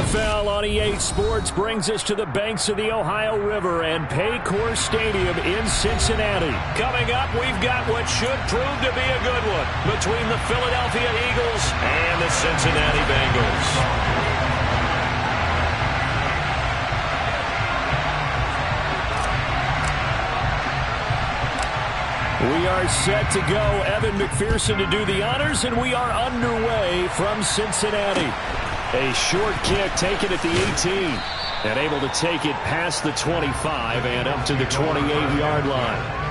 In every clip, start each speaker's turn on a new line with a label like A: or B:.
A: NFL on EA Sports brings us to the banks of the Ohio River and Paycor Stadium in Cincinnati. Coming up, we've got what should prove to be a good one between the Philadelphia Eagles and the Cincinnati Bengals. We are set to go. Evan McPherson to do the honors, and we are underway from Cincinnati. A short kick taken at the 18, and able to take it past the 25 and up to the 28-yard line.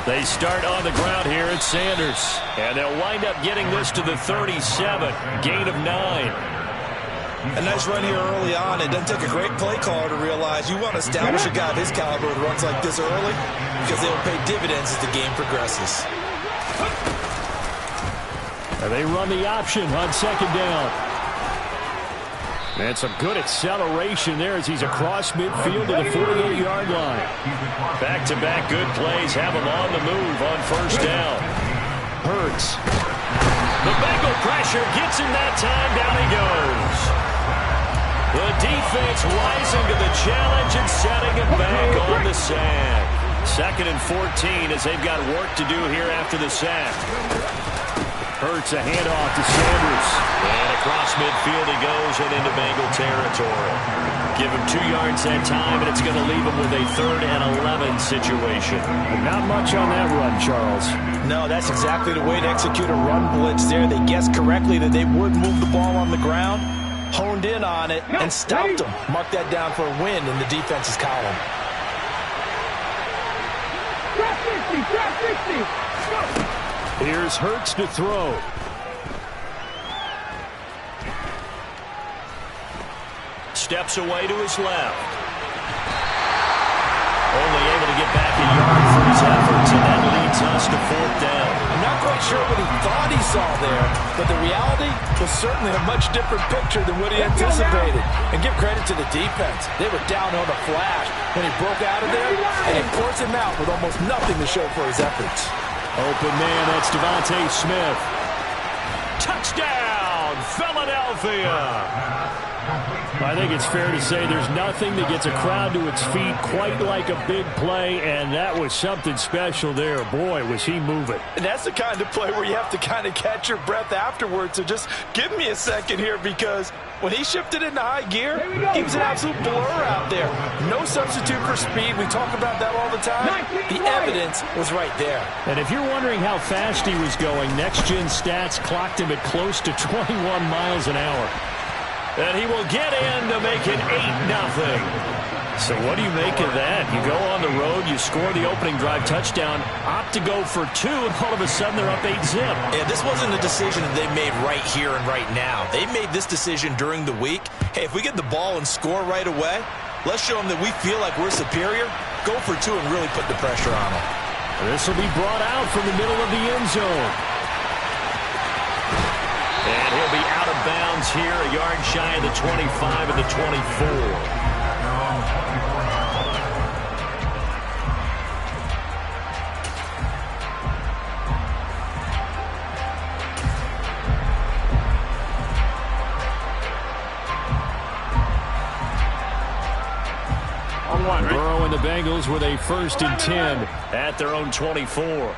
A: They start on the ground here at Sanders. And they'll wind up getting this to the 37. Gain of 9.
B: A nice run here early on. It doesn't take a great play caller to realize you want to establish a guy of his caliber who runs like this early because they will pay dividends as the game progresses.
A: And they run the option on second down. And some good acceleration there as he's across midfield to the 48-yard line. Back-to-back good plays have him on the move on first down. Hurts. The Bengal pressure gets him that time. Down he goes. The defense rising to the challenge and setting him back on the sack. 2nd and 14 as they've got work to do here after the sack. Hurts a handoff to Sanders. And across midfield he goes and into Bengal territory. Give him 2 yards that time, and it's going to leave him with a 3rd and 11 situation. Not much on that run, Charles.
B: No, that's exactly the way to execute a run blitz there. They guessed correctly that they would move the ball on the ground, honed in on it, and stopped them. Mark that down for a win in the defense's column.
C: Drop 50, drop 50. Go.
A: Here's Hurts to throw. Steps away to his left. Only able to get back a yard for his efforts, and that leads us to 4th down.
B: I'm not quite sure what he thought he saw there, but the reality was certainly a much different picture than what he anticipated. And give credit to the defense. They were down on a flash when he broke out of there, and it forced him out with almost nothing to show for his efforts.
A: Open man, that's Devontae Smith. Touchdown, Philadelphia! I think it's fair to say there's nothing that gets a crowd to its feet quite like a big play, and that was something special there. Boy, was he moving.
B: And that's the kind of play where you have to kind of catch your breath afterwards. So just give me a second here, because when he shifted into high gear, he was an absolute blur out there. No substitute for speed. We talk about that all the time. The evidence was right there.
A: And if you're wondering how fast he was going, Next Gen Stats clocked him at close to 21 miles an hour. And he will get in to make it 8-0. So what do you make of that? You go on the road, you score the opening drive touchdown, opt to go for 2, and all of a sudden they're up 8-0.
B: Yeah, this wasn't a decision that they made right here and right now. They made this decision during the week. Hey, if we get the ball and score right away, let's show them that we feel like we're superior. Go for 2 and really put the pressure on them.
A: This will be brought out from the middle of the end zone. And he'll be out of bounds here, a yard shy of the 25 and the 24. Burrow and the Bengals with a 1st and 10 at their own 24.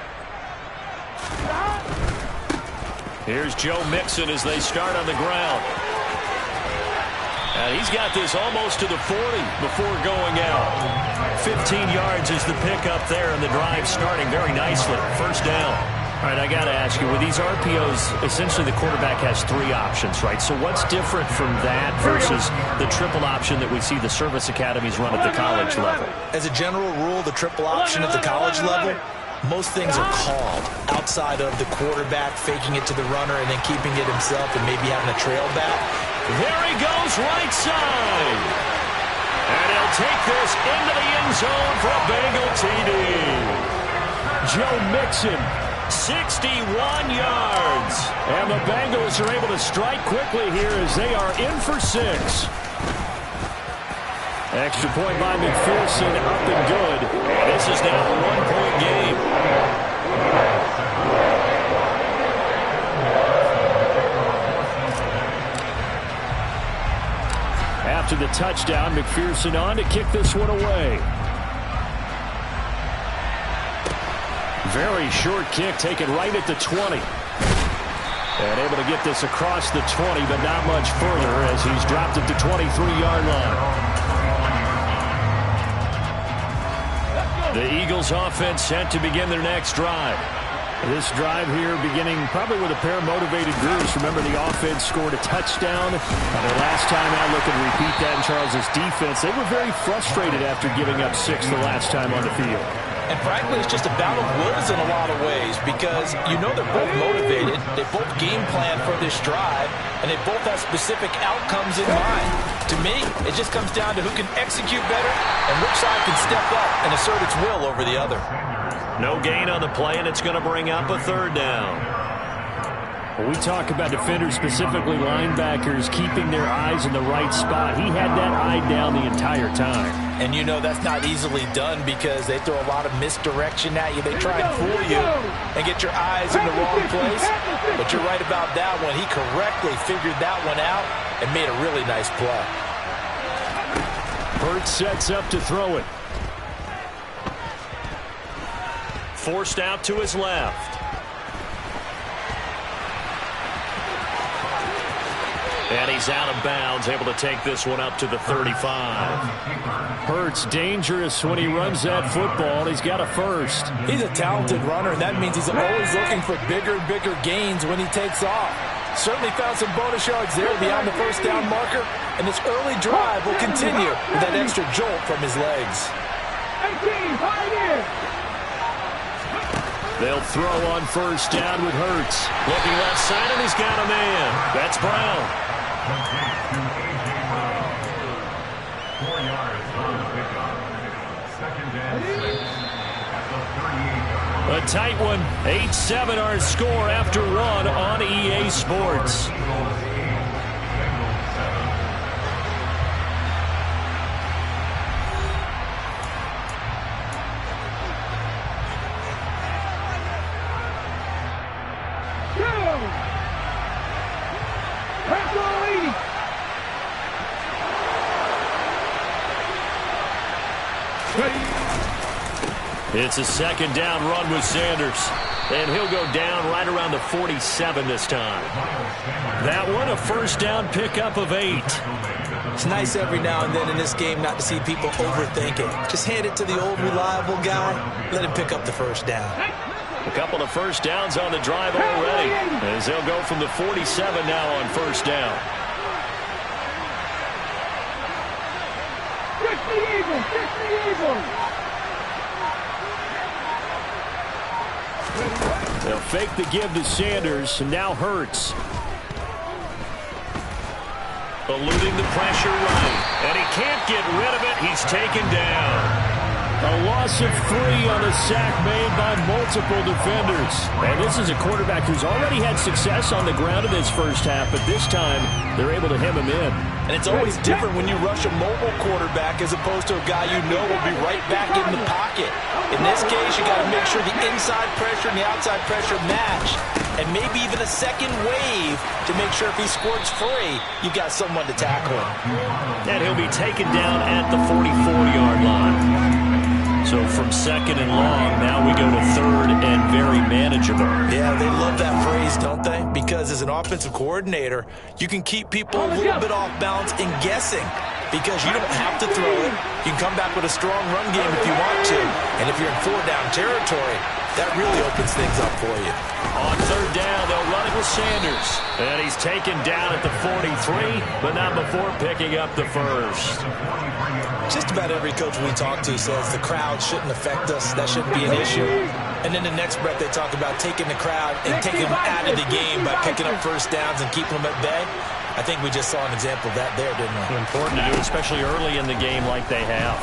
A: Here's Joe Mixon as they start on the ground. And he's got this almost to the 40 before going out. 15 yards is the pickup there, and the drive starting very nicely. 1st down. All right, I got to ask you, with these RPOs, essentially the quarterback has 3 options, right? So what's different from that versus the triple option that we see the service academies run at the college level?
B: As a general rule, the triple option at the college level, most things are called outside of the quarterback faking it to the runner and then keeping it himself and maybe having a trail back.
A: There he goes, right side. And he'll take this into the end zone for a Bengal TD. Joe Mixon 61 yards. And the Bengals are able to strike quickly here as they are in for 6. Extra point by McPherson, up and good. And this is now a 1-point game. After the touchdown, McPherson on to kick this one away. Very short kick taken right at the 20. And able to get this across the 20, but not much further as he's dropped at the 23-yard line. The Eagles offense set to begin their next drive. This drive here beginning probably with a pair of motivated groups. Remember, the offense scored a touchdown. Their last time out, looking to repeat that in Charles' defense. They were very frustrated after giving up 6 the last time on the field.
B: And frankly, it's just a battle of wills in a lot of ways because you know they're both motivated. They both game plan for this drive, and they both have specific outcomes in mind. To me, it just comes down to who can execute better and which side can step up and assert its will over the other.
A: No gain on the play, and it's going to bring up a 3rd down. When we talk about defenders, specifically linebackers, keeping their eyes in the right spot, he had that eye down the entire time.
B: And you know that's not easily done because they throw a lot of misdirection at you. They try and fool you and get your eyes in the wrong place. But you're right about that one. He correctly figured that one out and made a really nice play.
A: Hurts sets up to throw it. Forced out to his left. And he's out of bounds, able to take this one up to the 35. Hurts dangerous when he runs that football. He's got a first.
B: He's a talented runner, and that means he's always looking for bigger and bigger gains when he takes off. Certainly found some bonus yards there beyond the first down marker, and this early drive will continue with that extra jolt from his legs.
C: 18, hide in.
A: They'll throw on first down with Hurts. Looking left side, and he's got a man. That's Brown.
D: 4 yards on the pickup. 2nd and 6 at the 38-yard line.
A: A tight one. 8-7 our score after 1 on EA Sports. It's a 2nd down run with Sanders. And he'll go down right around the 47 this time. That one, a first down pickup of 8.
B: It's nice every now and then in this game not to see people overthink it. Just hand it to the old reliable guy. Let him pick up the first down.
A: A couple of first downs on the drive already, as they'll go from the 47 now on first down.
C: 60 Eagles, 60 Eagles.
A: They'll fake the give to Sanders, and now Hurts. Eluding the pressure right, and he can't get rid of it. He's taken down. A loss of 3 on a sack made by multiple defenders. And this is a quarterback who's already had success on the ground in his first half, but this time they're able to hem him in.
B: And it's always different when you rush a mobile quarterback as opposed to a guy you know will be right back in the pocket. In this case, you got to make sure the inside pressure and the outside pressure match. And maybe even a second wave to make sure if he squirts free, you got someone to tackle him.
A: And he'll be taken down at the 44-yard line. So from 2nd and long, now we go to 3rd and very manageable.
B: Yeah, they love that phrase, don't they? Because as an offensive coordinator, you can keep people a little bit off balance in guessing because you don't have to throw it. You can come back with a strong run game if you want to. And if you're in 4-down territory, that really opens things up for you.
A: On 3rd down, they'll run it with Sanders. And he's taken down at the 43, but not before picking up the first.
B: Just about every coach we talk to says the crowd shouldn't affect us. That shouldn't be an issue. And then the next breath they talk about taking the crowd and taking them out of the game by picking up first downs and keeping them at bay. I think we just saw an example of that there, didn't we?
A: Important to do, especially early in the game like they have.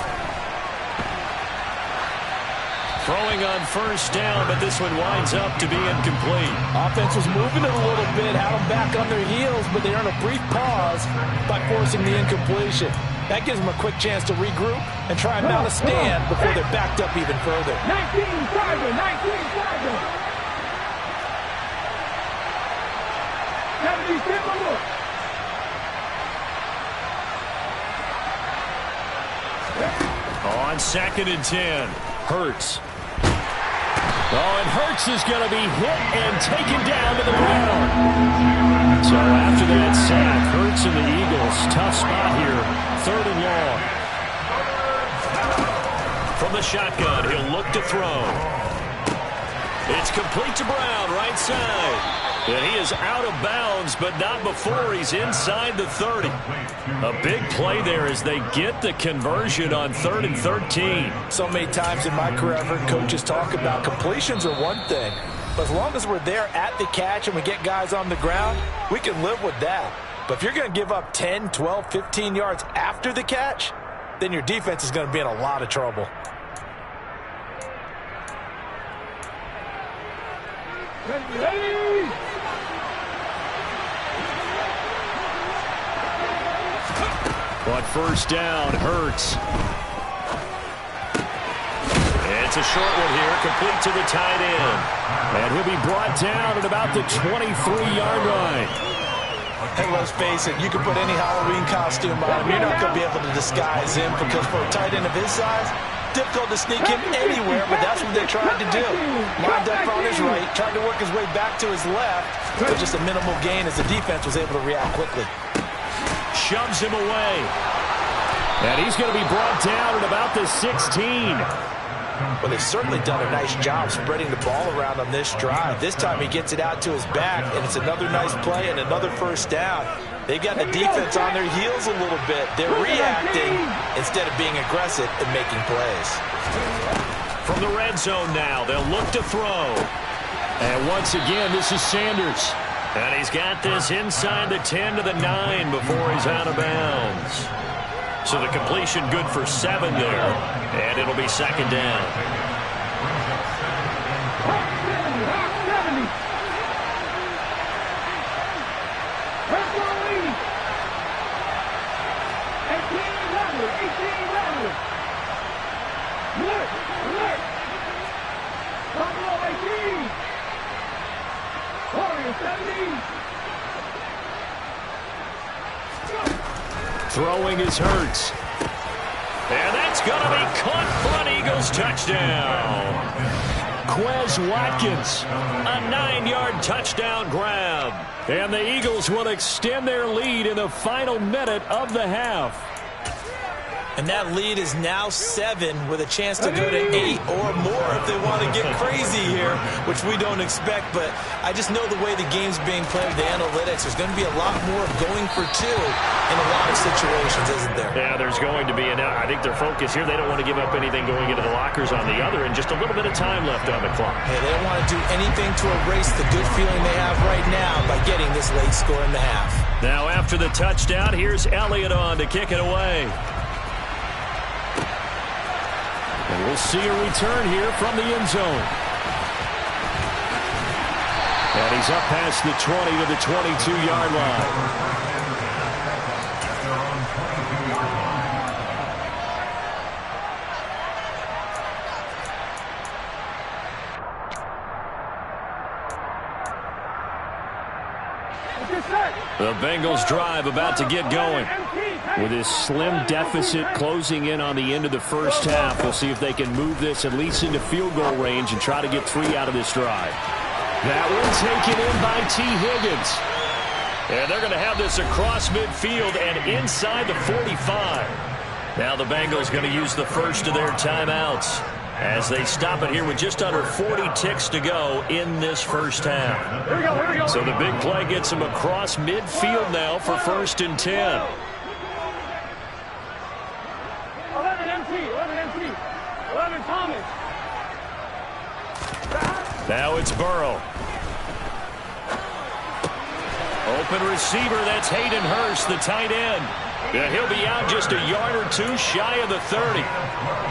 A: Throwing on first down, but this one winds up to be incomplete.
B: Offense was moving it a little bit, had them back on their heels, but they earned a brief pause by forcing the incompletion. That gives them a quick chance to regroup and try and mount a stand before they're backed up even further.
C: 19-5, 19-5.
A: On 2nd and 10, Hurts. Oh, and Hurts is going to be hit and taken down to the ground. So after that sack, Hurts and the Eagles, tough spot here, 3rd and long. From the shotgun, he'll look to throw. It's complete to Brown, right side. And he is out of bounds, but not before he's inside the 30. A big play there as they get the conversion on 3rd and 13.
B: So many times in my career I've heard coaches talk about completions are one thing, but as long as we're there at the catch and we get guys on the ground, we can live with that. But if you're going to give up 10, 12, 15 yards after the catch, then your defense is going to be in a lot of trouble.
C: Ready.
A: On first down, Hurts. It's a short one here, complete to the tight end. And he'll be brought down at about the 23-yard line.
B: And let's face it, you can put any Halloween costume on him. You're not going to be able to disguise him because for a tight end of his size, difficult to sneak him anywhere, but that's what they tried to do. Lined up on his right, tried to work his way back to his left, but just a minimal gain as the defense was able to react quickly.
A: Shoves him away. And he's going to be brought down at about the 16.
B: Well, they've certainly done a nice job spreading the ball around on this drive. This time he gets it out to his back, and it's another nice play and another first down. They've got the defense on their heels a little bit. They're reacting instead of being aggressive and making plays.
A: From the red zone now, they'll look to throw. And once again, this is Sanders. And he's got this inside the 10 to the 9 before he's out of bounds. So the completion good for 7 there. And it'll be 2nd down. Throwing is Hurts. And that's going to be caught for an Eagles touchdown. Quez Watkins, a 9-yard touchdown grab. And the Eagles will extend their lead in the final minute of the half.
B: And that lead is now 7 with a chance to go to 8 or more if they want to get crazy here, which we don't expect. But I just know the way the game's being played with the analytics, there's going to be a lot more going for 2 in a lot of situations, isn't there?
A: Yeah, there's going to be. And I think their focus here, they don't want to give up anything going into the lockers on the other, and just a little bit of time left on the clock.
B: Hey, they don't want to do anything to erase the good feeling they have right now by getting this late score in the half.
A: Now after the touchdown, here's Elliott on to kick it away. And we'll see a return here from the end zone. And he's up past the 20 to the 22-yard line. The Bengals drive about to get going. With this slim deficit closing in on the end of the first half, we'll see if they can move this at least into field goal range and try to get 3 out of this drive. That one taken in by T. Higgins. And they're going to have this across midfield and inside the 45. Now the Bengals going to use the first of their timeouts as they stop it here with just under 40 ticks to go in this first half.
C: Here we go.
A: So the big play gets them across midfield now for 1st and 10.
C: 11 MT. 11 Thomas.
A: Now it's Burrow. Open receiver, that's Hayden Hurst, the tight end. Yeah, he'll be out just a yard or two shy of the 30.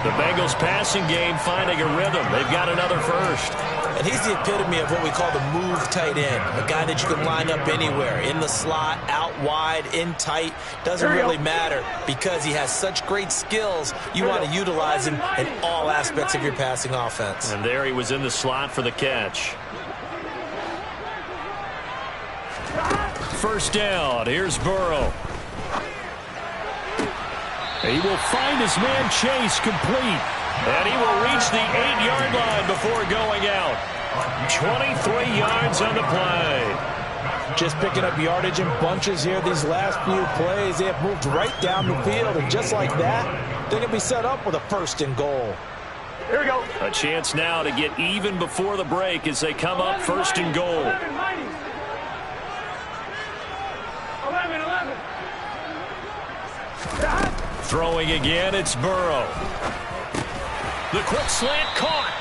A: The Bengals passing game finding a rhythm. They've got another first.
B: And he's the epitome of what we call the move tight end, a guy that you can line up anywhere, in the slot, out wide, in tight. Doesn't really matter because he has such great skills. You want to utilize him in all aspects of your passing offense.
A: And there he was in the slot for the catch. First down. Here's Burrow. He will find his man Chase complete. And he will reach the 8-yard line before going out. 23 yards on the play.
B: Just picking up yardage in bunches here these last few plays. They have moved right down the field, and just like that, they're going to be set up with a 1st and goal.
C: Here we go.
A: A chance now to get even before the break as they come up 1st and goal.
C: 11.
A: Throwing again, it's Burrow. The quick slant caught.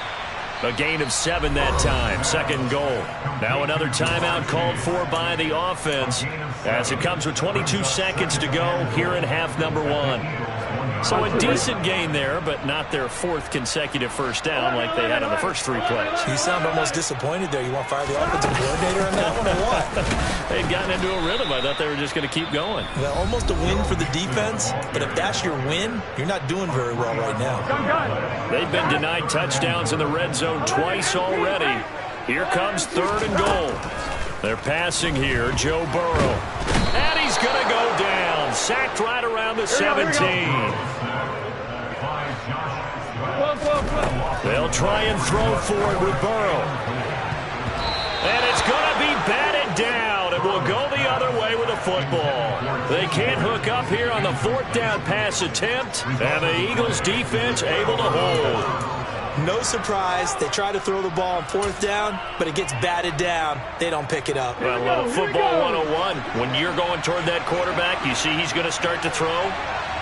A: A gain of 7 that time. 2nd goal. Now another timeout called for by the offense as it comes with 22 seconds to go here in half number 1. So a decent gain there, but not their 4th consecutive first down like they had on the first 3 plays.
B: You sound almost disappointed there. You want to fire the offensive coordinator on that one or what?
A: They'd gotten into a rhythm. I thought they were just going to keep going.
B: Well, almost a win for the defense, but if that's your win, you're not doing very well right now.
A: They've been denied touchdowns in the red zone twice already. Here comes 3rd and goal. They're passing here, Joe Burrow. And he's going to go down. Sacked right around the 17. They'll try and throw for it with Burrow. And it's going to be batted down. It will go the other way with the football. They can't hook up here on the 4th down pass attempt. And the Eagles defense able to hold.
B: No surprise, they try to throw the ball on 4th down, but it gets batted down. They don't pick it up.
A: Well, football 101. When you're going toward that quarterback, you see he's going to start to throw.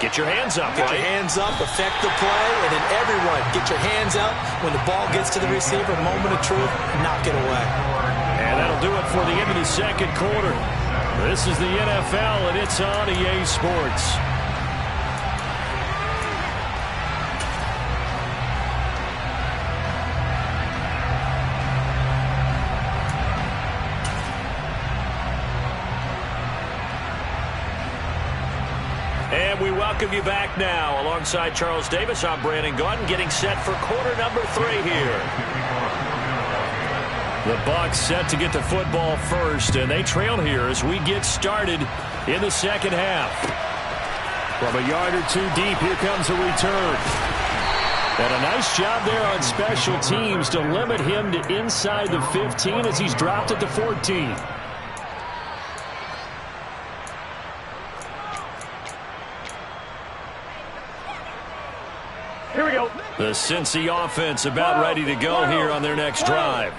A: Get your hands up,
B: Get your hands up, affect the play, and then everyone get your hands up. When the ball gets to the receiver, moment of truth, knock it away.
A: And that'll do it for the end of the 2nd quarter. This is the NFL, and it's on EA Sports. And we welcome you back now. Alongside Charles Davis, I'm Brandon Gaudin, getting set for quarter number 3 here. The Bucs set to get the football first, and they trail here as we get started in the 2nd half. From a yard or 2 deep, here comes a return. And a nice job there on special teams to limit him to inside the 15 as he's dropped at the 14.
C: Here we go.
A: The Cincy offense about ready to go here on their next drive.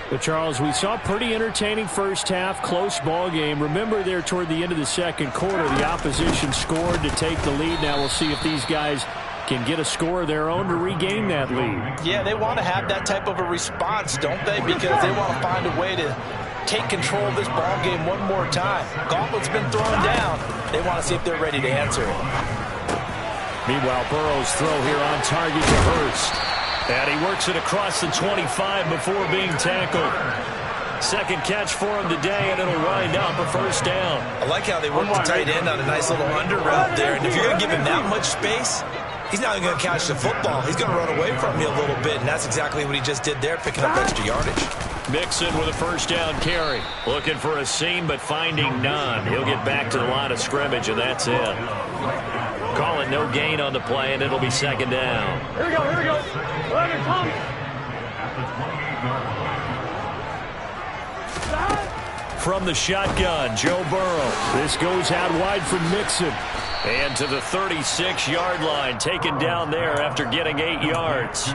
A: But, Charles, we saw a pretty entertaining first half, close ball game. Remember there toward the end of the 2nd quarter, the opposition scored to take the lead. Now we'll see if these guys can get a score of their own to regain that lead.
B: Yeah, they want to have that type of a response, don't they? Because they want to find a way to take control of this ball game one more time. Gauntlet's been thrown down. They want to see if they're ready to answer it.
A: Meanwhile, Burrow's throw here on target to Hurst. And he works it across the 25 before being tackled. 2nd catch for him today, and it'll wind up a 1st down.
B: I like how they work the tight end on a nice little under route there. And if you're going to give him that much space, he's not even going to catch the football. He's going to run away from you a little bit, and that's exactly what he just did there, picking up extra yardage.
A: Mixon with a 1st down carry. Looking for a seam, but finding none. He'll get back to the line of scrimmage, and that's it. Call it no gain on the play, and it'll be 2nd down.
C: Here we go. 11, Thomas.
A: From the shotgun, Joe Burrow. This goes out wide from Mixon. And to the 36-yard line, taken down there after getting 8 yards.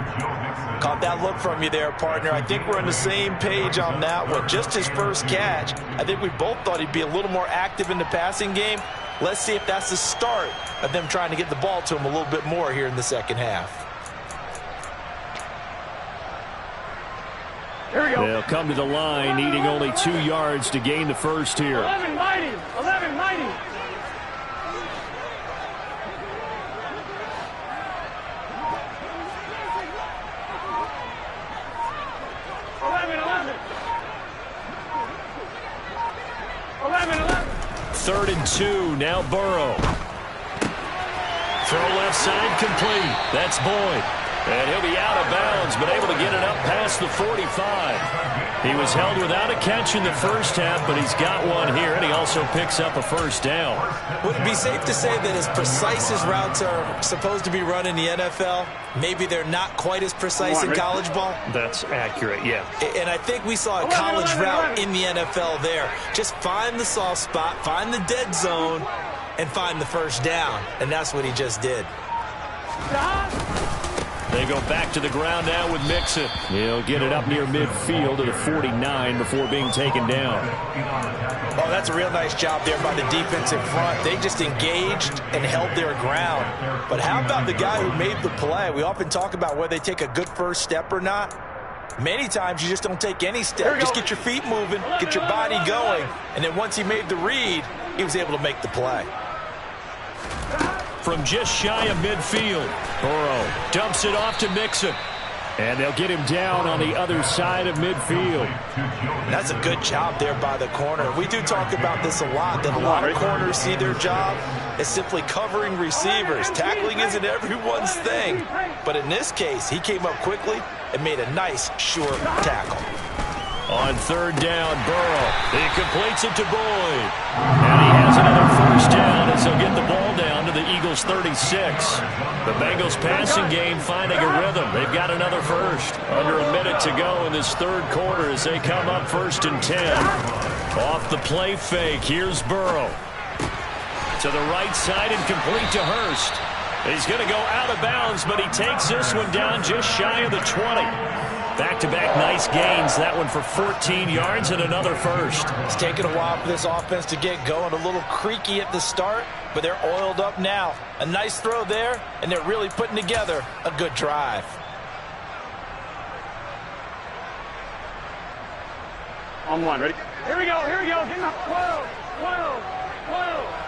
B: Caught that look from you there, partner. I think we're on the same page on that one. Just his first catch. I think we both thought he'd be a little more active in the passing game. Let's see if that's the start of them trying to get the ball to him a little bit more here in the 2nd half.
C: Here we go.
A: They'll come to the line, needing only 2 yards to gain the first here.
C: 11 mighty.
A: 3rd and 2. Now Burrow. Throw left side complete. That's Boyd. And he'll be out of bounds, but able to get it up past the 45. He was held without a catch in the first half, but he's got one here, and he also picks up a first down.
B: Would it be safe to say that as precise as routes are supposed to be run in the NFL, maybe they're not quite as precise in college ball?
A: That's accurate, yeah.
B: And I think we saw a college route in the NFL there. Just find the soft spot, find the dead zone, and find the first down. And that's what he just did.
A: They go back to the ground now with Mixon. He'll get it up near midfield to the 49 before being taken down.
B: Oh, that's a real nice job there by the defense in front. They just engaged and held their ground. But how about the guy who made the play? We often talk about whether they take a good first step or not. Many times you just don't take any step. Just get your feet moving, get your body going. And then once he made the read, he was able to make the play.
A: From just shy of midfield, Burrow dumps it off to Mixon. And they'll get him down on the other side of midfield.
B: That's a good job there by the corner. We do talk about this a lot, that a lot of corners see their job as simply covering receivers. Tackling isn't everyone's thing. But in this case, he came up quickly and made a nice, sure tackle.
A: On 3rd down, Burrow. He completes it to Boyd. And he has another first down as he'll get the ball down to the Eagles' 36. The Bengals passing game finding a rhythm. They've got another first. Under a minute to go in this 3rd quarter as they come up 1st and 10. Off the play fake, here's Burrow. To the right side and complete to Hurst. He's going to go out of bounds, but he takes this one down just shy of the 20. Back-to-back nice gains. That one for 14 yards and another first.
B: It's taken a while for this offense to get going. A little creaky at the start, but they're oiled up now. A nice throw there, and they're really putting together a good drive.
C: On one, ready? Here we go, here we go. Get him up. 12, 12, 12.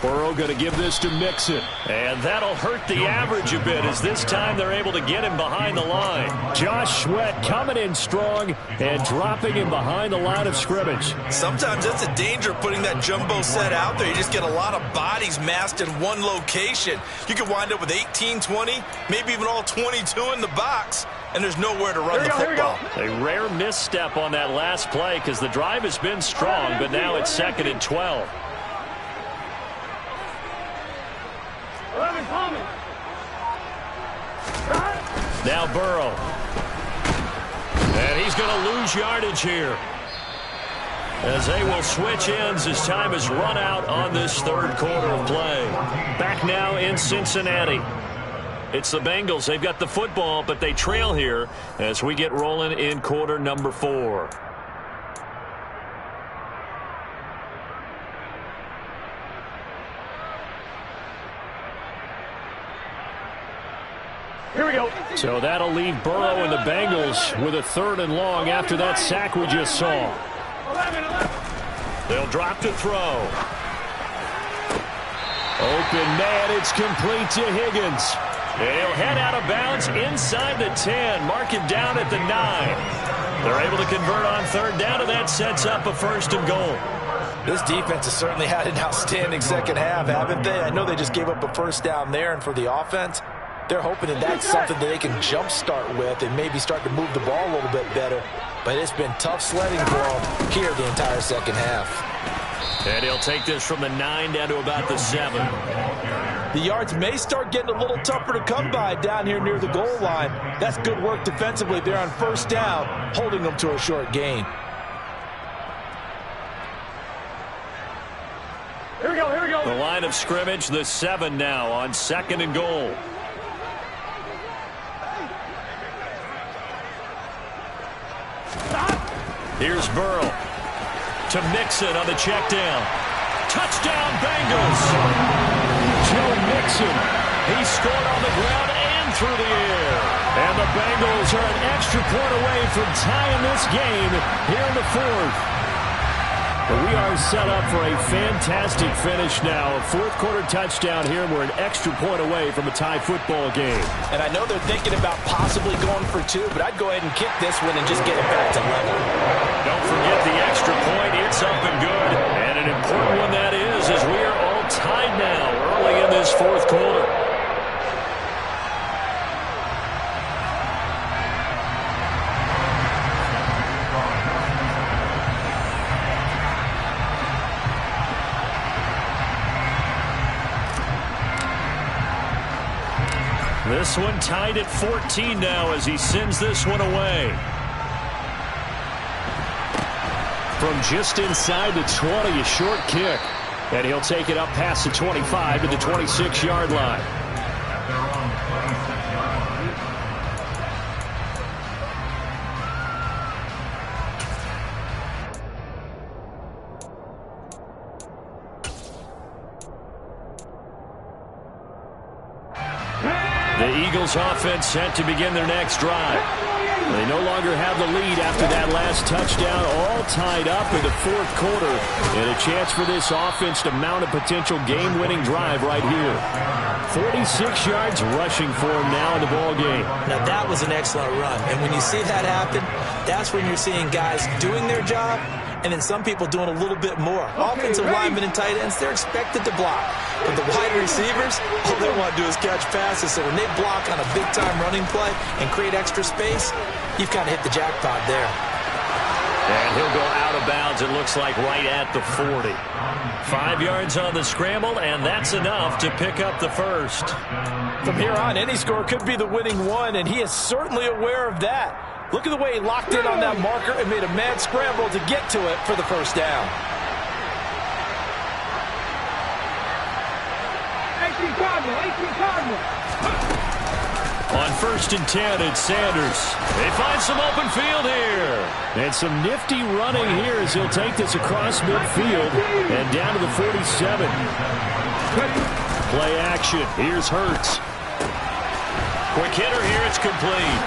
A: Burrow going to give this to Mixon. And that'll hurt the average a bit as this time they're able to get him behind the line. Josh Sweat coming in strong and dropping him behind the line of scrimmage.
B: Sometimes that's a danger putting that jumbo set out there. You just get a lot of bodies massed in one location. You could wind up with 18, 20, maybe even all 22 in the box, and there's nowhere to run the football.
A: A rare misstep on that last play because the drive has been strong, but now it's 2nd and 12. Now Burrow. And he's going to lose yardage here, as they will switch ends as time has run out on this 3rd quarter of play. Back now in Cincinnati. It's the Bengals. They've got the football, but they trail here as we get rolling in quarter number 4.
C: Here we go.
A: So that'll leave Burrow and the Bengals with a 3rd and long after that sack we just saw.
C: 11.
A: They'll drop to throw. Open man, it's complete to Higgins. And he'll head out of bounds inside the 10. Mark him down at the 9. They're able to convert on 3rd down, and that sets up a 1st and goal.
B: This defense has certainly had an outstanding second half, haven't they? I know they just gave up a first down there, and for the offense, they're hoping that that's something that they can jumpstart with and maybe start to move the ball a little bit better. But it's been tough sledding for them here the entire second half.
A: And he'll take this from the 9 down to about the 7.
B: The yards may start getting a little tougher to come by down here near the goal line. That's good work defensively there on 1st down, holding them to a short gain.
C: Here we go, here we go.
A: The line of scrimmage, the 7 now on 2nd and goal. Here's Burrow to Mixon on the check down. Touchdown, Bengals. Joe Mixon. He scored on the ground and through the air. And the Bengals are an extra point away from tying this game here in the 4th. But we are set up for a fantastic finish now. A fourth-quarter touchdown here, and we're an extra point away from a tie football game.
B: And I know they're thinking about possibly going for two, but I'd go ahead and kick this one and just get it back to level.
A: Don't forget the extra point. It's up and good. And an important one that is, as we are all tied now early in this fourth quarter. This one tied at 14 now as he sends this one away. From just inside the 20, a short kick. And he'll take it up past the 25 to the 26-yard line.
D: At their own 26-yard line.
A: The Eagles offense set to begin their next drive. They no longer have the lead after that last touchdown, all tied up in the fourth quarter. And a chance for this offense to mount a potential game-winning drive right here. 46 yards rushing for him now in the ball game.
B: Now that was an excellent run. And when you see that happen, that's when you're seeing guys doing their job and then some people doing a little bit more. Offensive linemen and tight ends, they're expected to block. But the wide receivers, all they want to do is catch passes. So when they block on a big-time running play and create extra space, you've kind of hit the jackpot there.
A: And he'll go out of bounds, it looks like, right at the 40. 5 yards on the scramble, and that's enough to pick up the first.
B: From here on, any score could be the winning one, and he is certainly aware of that. Look at the way he locked in on that marker and made a mad scramble to get to it for the first down.
A: On 1st and 10, it's Sanders. They find some open field here. And some nifty running here as he'll take this across midfield and down to the 47. Play action. Here's Hurts. Quick hitter here. It's complete.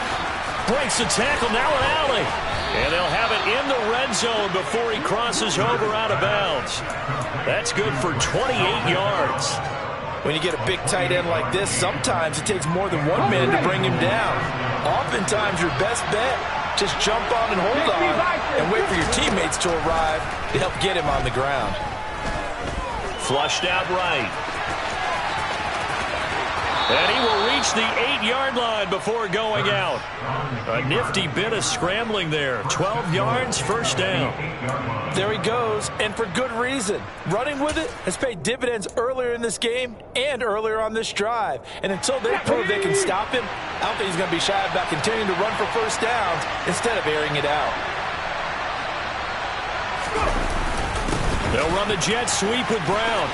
A: Breaks the tackle. Now an alley. And they'll have it in the red zone before he crosses over out of bounds. That's good for 28 yards.
B: When you get a big tight end like this, sometimes it takes more than one man to bring him down. Oftentimes, your best bet, just jump on and hold on and wait for your teammates to arrive to help get him on the ground.
A: Flushed out right. And he will reach the 8-yard line before going out. A nifty bit of scrambling there. 12 yards, first down.
B: There he goes, and for good reason. Running with it has paid dividends earlier in this game and earlier on this drive. And until they prove they can stop him, I don't think he's going to be shy about continuing to run for first downs instead of airing it out.
A: They'll run the jet sweep with Brown.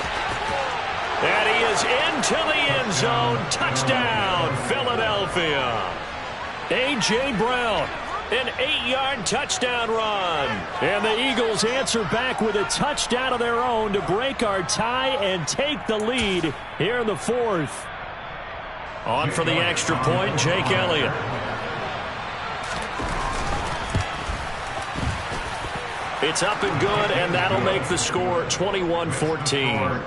A: And he is into the end zone. Touchdown, Philadelphia. A.J. Brown, an 8-yard touchdown run. And the Eagles answer back with a touchdown of their own to break our tie and take the lead here in the fourth. On for the extra point, Jake Elliott. It's up and good, and that'll make the score 21-14.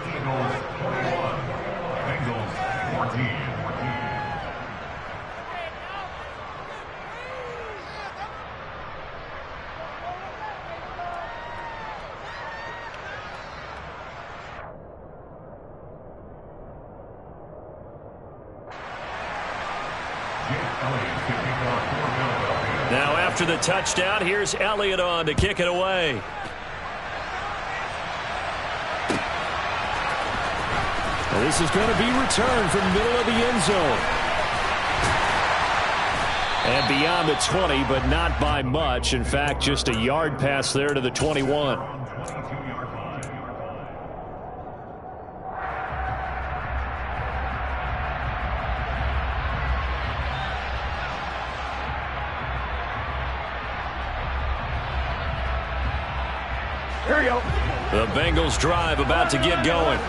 A: Now after the touchdown, here's Elliott on to kick it away. Well, this is going to be returned from the middle of the end zone. And beyond the 20, but not by much. In fact, just a yard pass there to the 21.
C: Here we go.
A: The Bengals drive about to get going.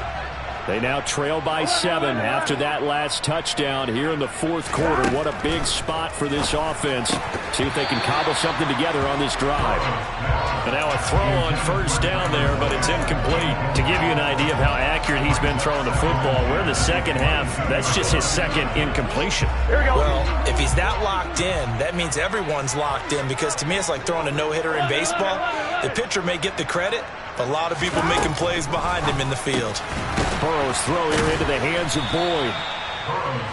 A: They now trail by 7 after that last touchdown here in the fourth quarter. What a big spot for this offense. See if they can cobble something together on this drive. And now a throw on first down there, but it's incomplete. To give you an idea of how accurate he's been throwing the football, we're in the second half. That's just his second incompletion.
B: Here we go. Well, if he's that locked in, that means everyone's locked in, because to me it's like throwing a no-hitter in baseball. The pitcher may get the credit, but a lot of people making plays behind him in the field.
A: Burrow's throw here into the hands of Boyd.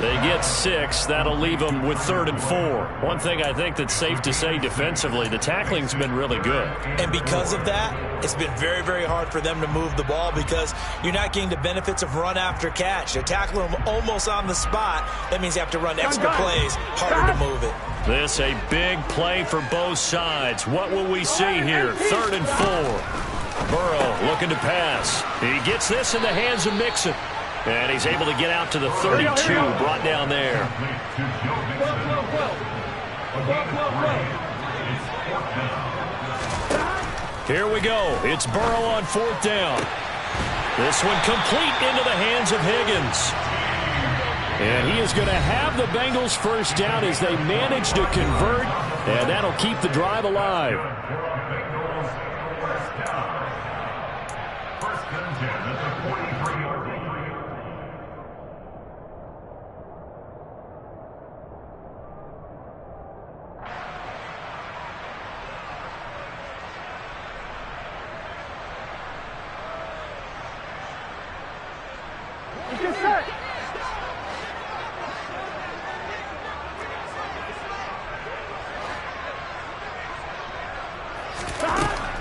A: They get 6. That'll leave them with 3rd and 4. One thing I think that's safe to say defensively, the tackling's been really good.
B: And because of that, it's been very, very hard for them to move the ball, because you're not getting the benefits of run after catch. They're tackling them almost on the spot. That means you have to run extra plays, harder to move it.
A: This a big play for both sides. What will we see here? 3rd and 4. Burrow looking to pass. He gets this in the hands of Mixon. And he's able to get out to the 32, brought down there. Here we go. It's Burrow on 4th down. This one complete into the hands of Higgins. And he is going to have the Bengals first down as they manage to convert. And that'll keep the drive alive.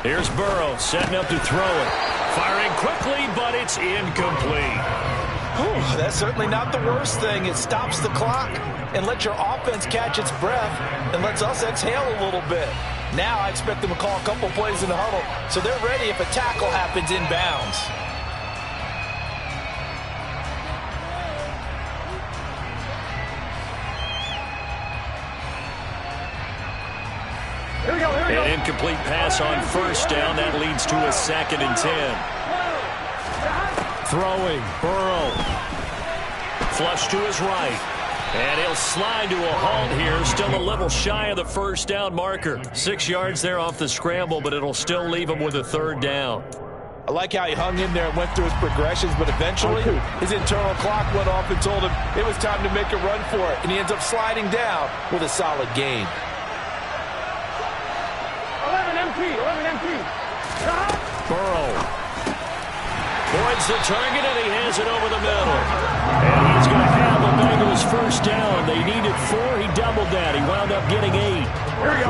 A: Here's Burrow setting up to throw it. Firing quickly, but it's incomplete.
B: Ooh, that's certainly not the worst thing. It stops the clock and lets your offense catch its breath and lets us exhale a little bit. Now I expect them to call a couple plays in the huddle so they're ready if a tackle happens inbounds.
A: An incomplete pass on first down. That leads to a 2nd and 10. Throwing. Burrow. Flush to his right. And he'll slide to a halt here. Still a little shy of the first down marker. 6 yards there off the scramble, but it'll still leave him with a 3rd down.
B: I like how he hung in there and went through his progressions, but eventually his internal clock went off and told him it was time to make a run for it. And he ends up sliding down with a solid gain.
C: 11 MP.
A: Burrow points the target, and he hands it over the middle. And he's going to have the Bengals first down. They needed 4. He doubled that. He wound up getting 8.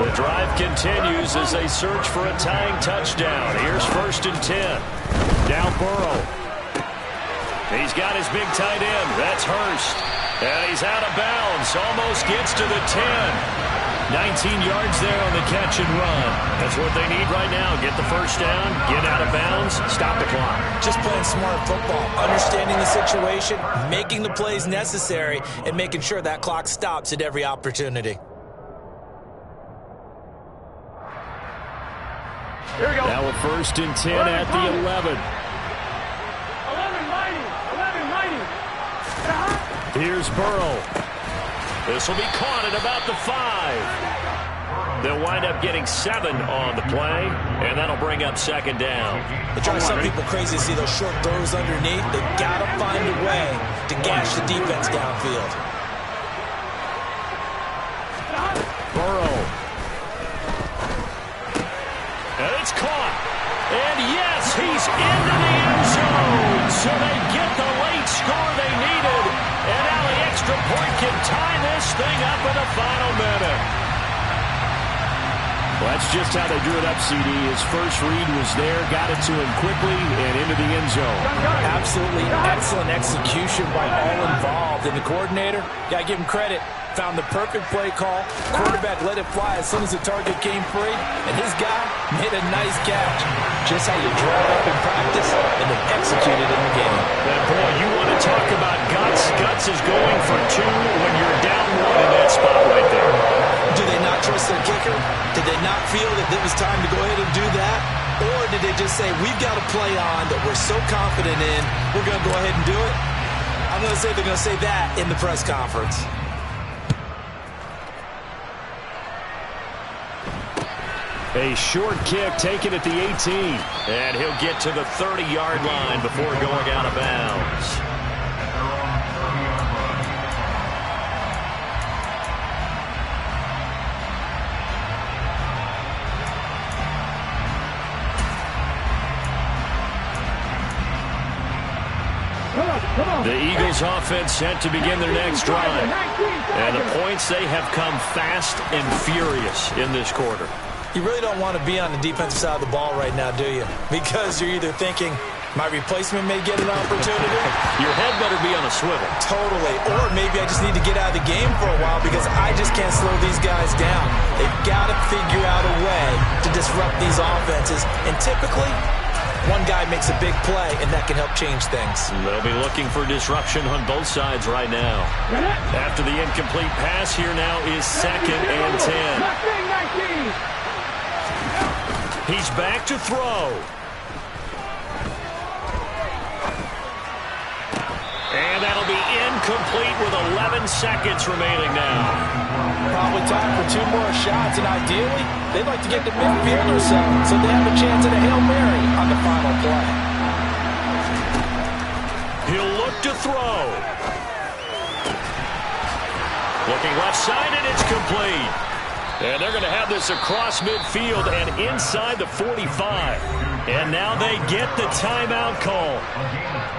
A: The drive continues as they search for a tying touchdown. Here's 1st and 10. Now Burrow. He's got his big tight end. That's Hurst. And he's out of bounds. Almost gets to the 10. 19 yards there on the catch and run. That's what they need right now. Get the first down, get out of bounds, stop the clock.
B: Just playing smart football, understanding the situation, making the plays necessary, and making sure that clock stops at every opportunity.
C: Here we go.
A: Now a 1st and 10 at the 11.
C: 11 mighty.
A: Here's Burrow. This will be caught at about the 5. They'll wind up getting 7 on the play, and that'll bring up 2nd down.
B: It drives some people crazy to see those short throws underneath. They've got to find a way to gash the defense downfield.
A: Burrow. And it's caught. And yes, he's into the end zone. So they get the late score they needed. And now the extra point can tie this thing up in the final minute. Well, that's just how they drew it up, CD. His first read was there, got it to him quickly, and into the end zone.
B: Absolutely excellent execution by all involved. And the coordinator, got to give him credit, found the perfect play call. Quarterback let it fly as soon as the target came free, and his guy made a nice catch. Just how you draw it up in practice and then execute it in the game.
A: And boy, you want to talk about guts. Guts is going for 2 when you're down 1 in that spot right there.
B: Do they not choice to the kicker? Did they not feel that it was time to go ahead and do that? Or did they just say, we've got a play on that we're so confident in, we're going to go ahead and do it? I'm going to say they're going to say that in the press conference.
A: A short kick taken at the 18. And he'll get to the 30-yard line before going out of bounds. The Eagles offense set to begin their next drive. And the points, they have come fast and furious in this quarter.
B: You really don't want to be on the defensive side of the ball right now, do you? Because you're either thinking, my replacement may get an opportunity.
A: Your head better be on a swivel.
B: Totally. Or maybe I just need to get out of the game for a while because I just can't slow these guys down. They've got to figure out a way to disrupt these offenses. And typically, one guy makes a big play, and that can help change things.
A: They'll be looking for disruption on both sides right now. After the incomplete pass, here now is 2nd and 10. He's back to throw. And that'll be incomplete with 11 seconds remaining now.
B: Probably time for 2 more shots, and ideally, they'd like to get to midfield or so they have a chance at a Hail Mary on the final play.
A: He'll look to throw. Looking left side, and it's complete. And they're going to have this across midfield and inside the 45. And now they get the timeout call.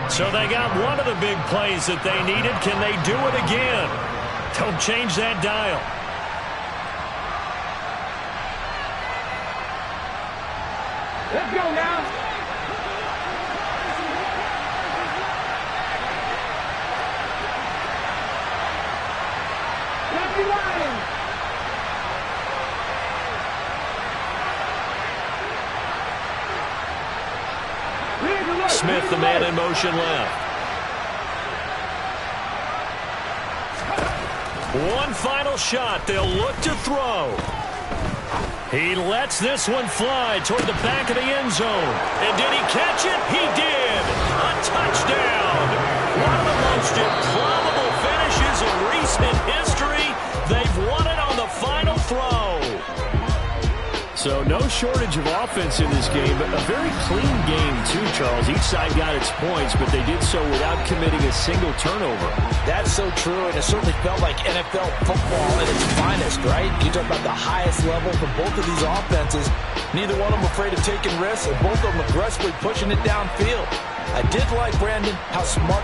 A: So they got one of the big plays that they needed. Can they do it again? Don't change that dial.
C: Let's go now.
A: Smith, the man in motion left. One final shot. They'll look to throw. He lets this one fly toward the back of the end zone. And did he catch it? He did. A touchdown. One of the most improbable finishes in recent history. They've won it on the final throw. So no shortage of offense in this game, but a very clean game too, Charles. Each side got its points, but they did so without committing a single turnover.
B: That's so true, and it certainly felt like NFL football at its finest, right? You talk about the highest level for both of these offenses. Neither one of them afraid of taking risks, and both of them aggressively pushing it downfield. I did like, Brandon, how smart